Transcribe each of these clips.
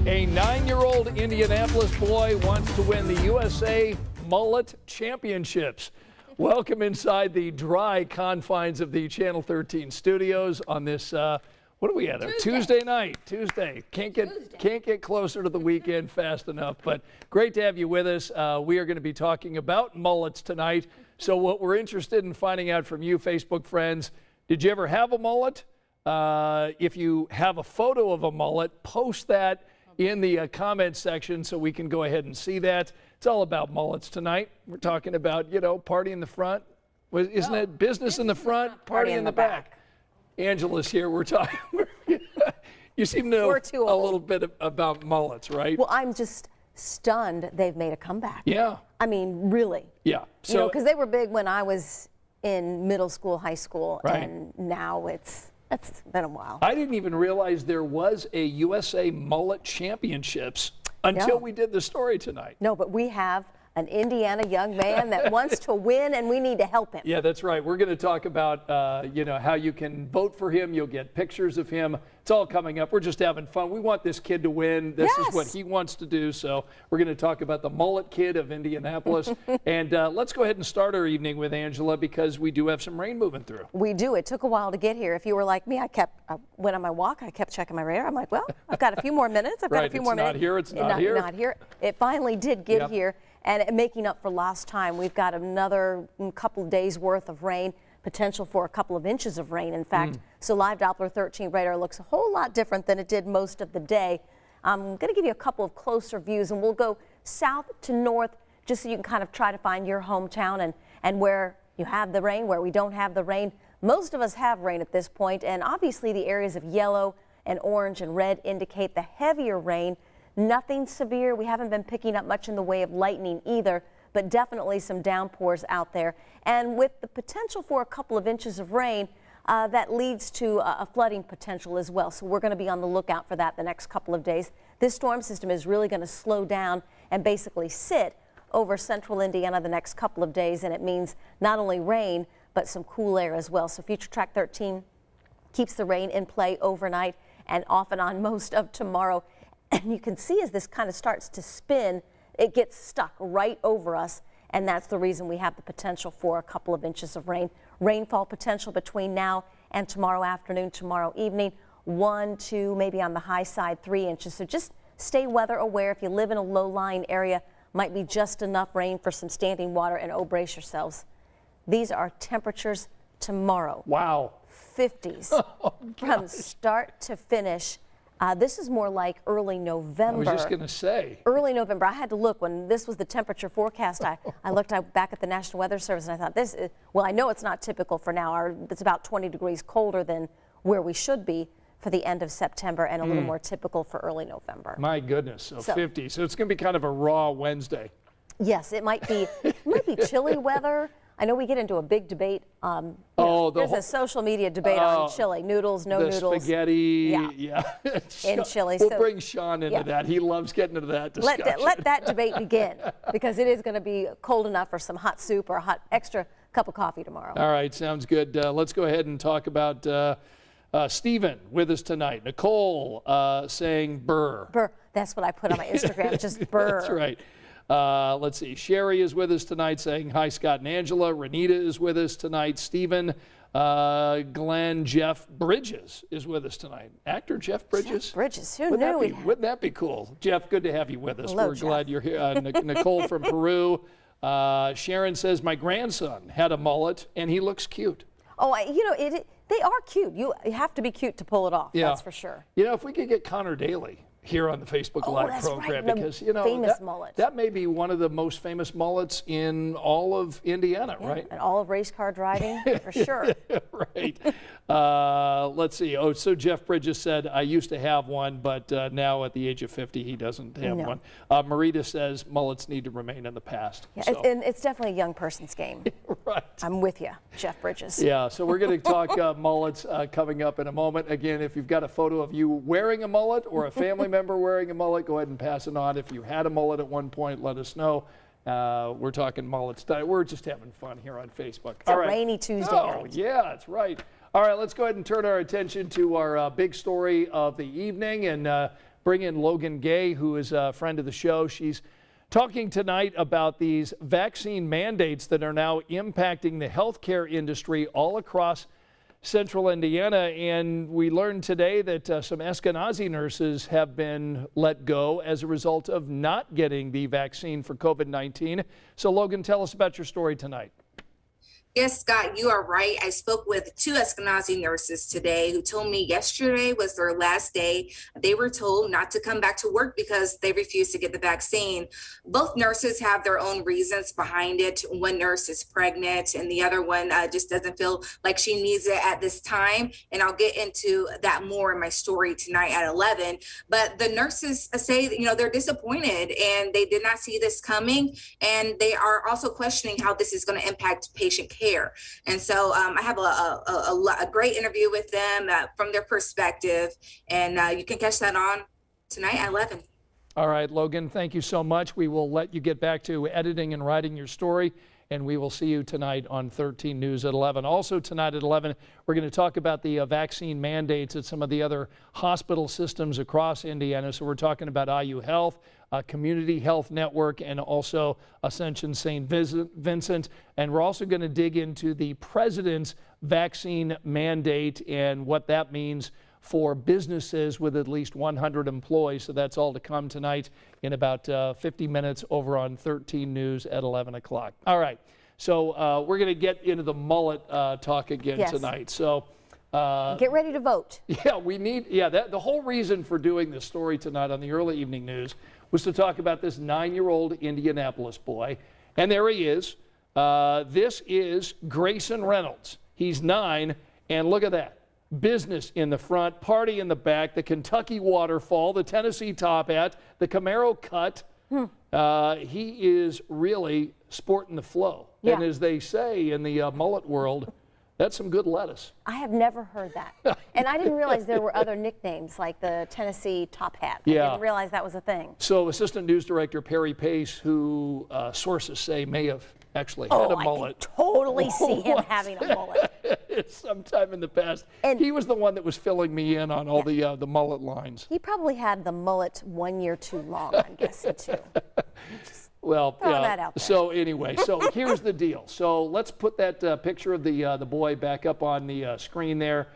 A 9-year-old Indianapolis boy wants to win the USA Mullet Championships. Welcome inside the dry confines of the Channel 13 studios on this, what are we at? Tuesday night. Tuesday. Can't get closer to the weekend fast enough, but great to have you with us. We are going to be talking about mullets tonight. So what we're interested in finding out from you, Facebook friends, did you ever have a mullet? If you have a photo of a mullet, post that in the comments section so we can go ahead and see that. It's all about mullets tonight. We're talking about, you know, party in the front. Isn't it business in the front, party in the back? Angela's here. We're talking. You seem to know a little bit about mullets, right? Well, I'm just stunned they've made a comeback. Yeah. I mean, really. Yeah. So, you know, because they were big when I was in middle school, high school, right. And now it's been a while. I didn't even realize there was a USA Mullet Championships until we did the story tonight. No, but we have an Indiana young man that wants to win, and we need to help him. Yeah, that's right. We're going to talk about, you know, how you can vote for him. You'll get pictures of him. It's all coming up. We're just having fun. We want this kid to win. This is what he wants to do. So we're going to talk about the Mullet Kid of Indianapolis. And let's go ahead and start our evening with Angela because we do have some rain moving through. We do. It took a while to get here. If you were like me, I went on my walk. I kept checking my radar. I'm like, well, I've got a few more minutes. I've got a few more minutes. It's not here. Not here. It finally did get here. And making up for lost time, we've got another couple of days worth of rain, potential for a couple of inches of rain, in fact. So live Doppler 13 radar looks a whole lot different than it did most of the day. I'm going to give you a couple of closer views, and we'll go south to north just so you can kind of try to find your hometown and where you have the rain, where we don't have the rain. Most of us have rain at this point, and obviously the areas of yellow and orange and red indicate the heavier rain. Nothing severe. We haven't been picking up much in the way of lightning either, but definitely some downpours out there. And with the potential for a couple of inches of rain, that leads to a flooding potential as well. So we're going to be on the lookout for that the next couple of days. This storm system is really going to slow down and basically sit over central Indiana the next couple of days, and it means not only rain, but some cool air as well. So Future Track 13 keeps the rain in play overnight and off and on most of tomorrow. And you can see as this kind of starts to spin, it gets stuck right over us, and that's the reason we have the potential for a couple of inches of rain. Rainfall potential between now and tomorrow afternoon, tomorrow evening, 1, 2, maybe on the high side, 3 inches. So just stay weather aware. If you live in a low-lying area, might be just enough rain for some standing water, and oh, brace yourselves. These are temperatures tomorrow. Wow. 50s from start to finish. This is more like early November. I was just going to say. Early November. I had to look when this was the temperature forecast. I looked back at the National Weather Service and I thought, this is, well, I know it's not typical for now. It's about 20 degrees colder than where we should be for the end of September and a little more typical for early November. My goodness, so 50. So it's going to be kind of a raw Wednesday. Yes, it might be chilly weather. I know we get into a big debate. There's a social media debate on chili, noodles, no noodles. Spaghetti, in chili. We'll bring Sean into that. He loves getting into that discussion. Let that debate begin, because it is going to be cold enough for some hot soup or a hot extra cup of coffee tomorrow. All right, sounds good. Let's go ahead and talk about Stephen with us tonight. Nicole saying burr. Burr. That's what I put on my Instagram, just burr. That's right. Let's see. Sherry is with us tonight saying hi, Scott and Angela. Renita is with us tonight. Stephen, Glenn, Jeff Bridges is with us tonight. Actor Jeff Bridges. Jeff Bridges. Who knew? Wouldn't that be cool? Jeff, good to have you with us. Hello, We're Jeff. glad you're here. Nicole from Peru. Sharon says my grandson had a mullet and he looks cute. Oh, you know, they are cute. You have to be cute to pull it off. Yeah. That's for sure. You know, if we could get Connor Daly here on the Facebook Live program, because you know famous mullet. That may be one of the most famous mullets in all of Indiana, right? And all of race car driving, for sure. Right. Let's see. Oh, so Jeff Bridges said, I used to have one, but now at the age of 50, he doesn't have one. Marita says mullets need to remain in the past. Yeah, so. and it's definitely a young person's game. Right. I'm with you, Jeff Bridges. Yeah, so we're going to talk mullets coming up in a moment. Again, if you've got a photo of you wearing a mullet or a family member wearing a mullet, go ahead and pass it on. If you had a mullet at one point, let us know. We're talking mullets tonight. We're just having fun here on Facebook. It's a rainy Tuesday night. Yeah, that's right. All right, let's go ahead and turn our attention to our big story of the evening and bring in Logan Gay, who is a friend of the show. She's talking tonight about these vaccine mandates that are now impacting the healthcare industry all across Central Indiana. And we learned today that some Eskenazi nurses have been let go as a result of not getting the vaccine for COVID-19. So Logan, tell us about your story tonight. Yes, Scott, you are right. I spoke with 2 Eskenazi nurses today who told me yesterday was their last day. They were told not to come back to work because they refused to get the vaccine. Both nurses have their own reasons behind it. One nurse is pregnant and the other one just doesn't feel like she needs it at this time. And I'll get into that more in my story tonight at 11. But the nurses say, they're disappointed and they did not see this coming. And they are also questioning how this is going to impact patient care. And so I have a great interview with them from their perspective, and you can catch that on tonight at 11. All right, Logan, thank you so much. We will let you get back to editing and writing your story, and we will see you tonight on 13 News at 11. Also tonight at 11, we're going to talk about the vaccine mandates at some of the other hospital systems across Indiana. So we're talking about IU Health, Community Health Network, and also Ascension St. Vincent. And we're also going to dig into the president's vaccine mandate and what that means for businesses with at least 100 employees. So that's all to come tonight in about 50 minutes over on 13 News at 11 o'clock. All right, so we're going to get into the mullet talk again tonight. So get ready to vote. Yeah, the whole reason for doing this story tonight on the early evening news was to talk about this 9-year-old Indianapolis boy. And there he is. This is Grayson Reynolds. He's 9, and look at that. Business in the front, party in the back, the Kentucky waterfall, the Tennessee top hat, the Camaro cut. He is really sporting the flow. Yeah. And as they say in the mullet world, that's some good lettuce. I have never heard that. And I didn't realize there were other nicknames like the Tennessee top hat. I didn't realize that was a thing. So Assistant News Director Perry Pace, who sources say may have actually had a mullet. I can totally see him having a mullet. Sometime in the past. And he was the one that was filling me in on all the mullet lines. He probably had the mullet 1 year too long, I'm guessing, too. Well, that out there. So anyway, so here's the deal. So let's put that picture of the boy back up on the screen there,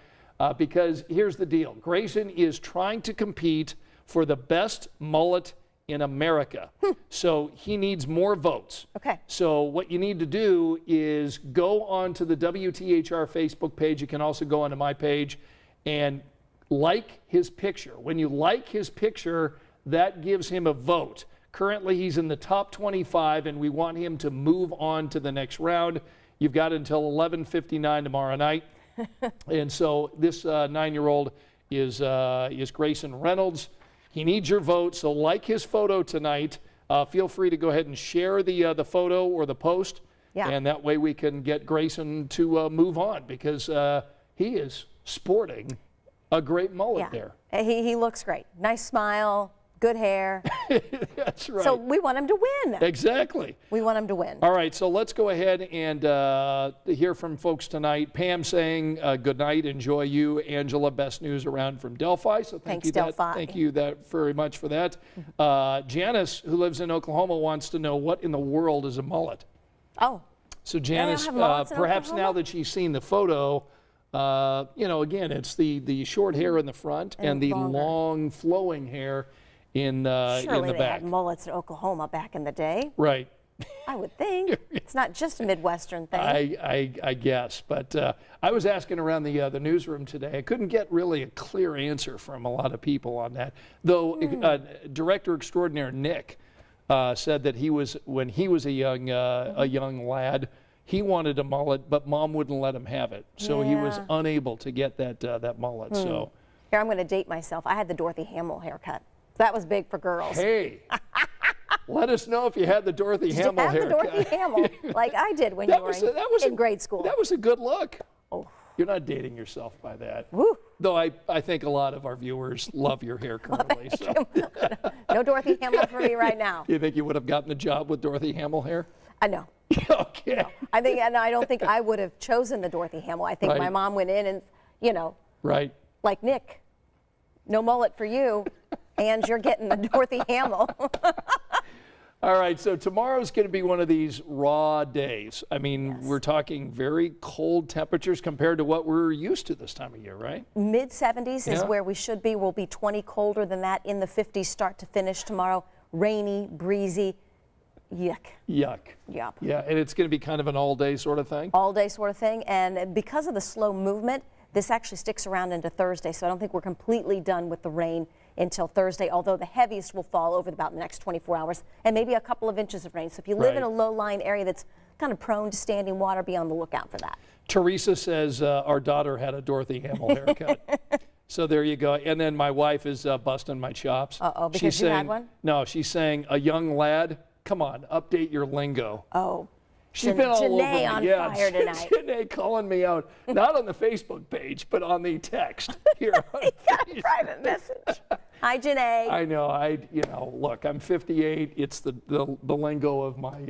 because here's the deal. Grayson is trying to compete for the best mullet in America. So he needs more votes. Okay. So what you need to do is go on to the WTHR Facebook page. You can also go onto my page and like his picture. When you like his picture, that gives him a vote. Currently, he's in the top 25, and we want him to move on to the next round. You've got until 11:59 tomorrow night. And so this 9-year-old is Grayson Reynolds. He needs your vote, so like his photo tonight. Feel free to go ahead and share the photo or the post, and that way we can get Grayson to move on, because he is sporting a great mullet there. He looks great. Nice smile. Good hair. That's right. So we want him to win. Exactly. We want him to win. All right, so let's go ahead and hear from folks tonight. Pam saying good night, enjoy you. Angela, best news around from Delphi. So thanks, Delphi. Thank you very much for that. Janice, who lives in Oklahoma, wants to know what in the world is a mullet. Oh. So Janice, perhaps now that she's seen the photo, again, it's the short hair in the front and the long flowing hair in the back. Surely they had mullets in Oklahoma back in the day. Right. I would think. It's not just a Midwestern thing. I guess. But I was asking around the newsroom today. I couldn't get really a clear answer from a lot of people on that. Though Director Extraordinaire Nick said that when he was a young lad, he wanted a mullet, but Mom wouldn't let him have it. So he was unable to get that mullet. So here, I'm going to date myself. I had the Dorothy Hamill haircut. That was big for girls. Hey, let us know if you had the Dorothy Hamill haircut. The Dorothy Hamill, like I did when you were in grade school. That was a good look. Oh. You're not dating yourself by that. Woo. Though I think a lot of our viewers love your hair currently. No Dorothy Hamill for me right now. You think you would have gotten the job with Dorothy Hamill hair? I know. Okay. No. I don't think I would have chosen the Dorothy Hamill. I think my mom went in and, Right. like Nick, no mullet for you. And you're getting the Dorothy Hamill. All right, so tomorrow's going to be one of these raw days. I mean, we're talking very cold temperatures compared to what we're used to this time of year, right? Mid 70s is Yeah. where we should be. We'll be 20 colder than that, in the 50s start to finish tomorrow. Rainy, breezy. Yuck. Yuck. Yup. Yeah, and it's going to be kind of an all-day sort of thing. All day sort of thing. And because of the slow movement, this actually sticks around into Thursday. So I don't think we're completely done with the rain until Thursday, although the heaviest will fall over about the next 24 hours and maybe a couple of inches of rain. So if you live in a low-lying area that's kind of prone to standing water, be on the lookout for that. Teresa says our daughter had a Dorothy Hamill haircut. So there you go. And then my wife is busting my chops. Uh-oh, because you had one? No, she's saying a young lad. Come on, update your lingo. Oh. She's been all Janae over on me. Yeah, fire tonight. Janae calling me out, not on the Facebook page, but on the text here. Got a private message. Hi, Janae. I know. Look, I'm 58. It's the lingo of my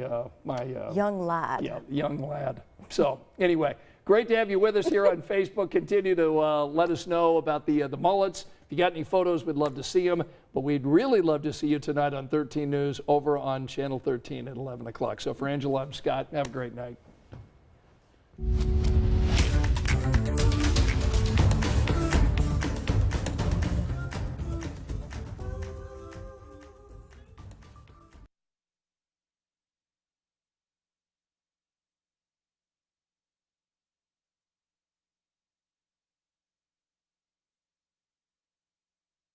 Young lad. Yeah, young lad. So anyway, great to have you with us here on Facebook. Continue to let us know about the Mullets. If you got any photos, we'd love to see them. But we'd really love to see you tonight on 13 News over on Channel 13 at 11 o'clock. So for Angela, I'm Scott. Have a great night.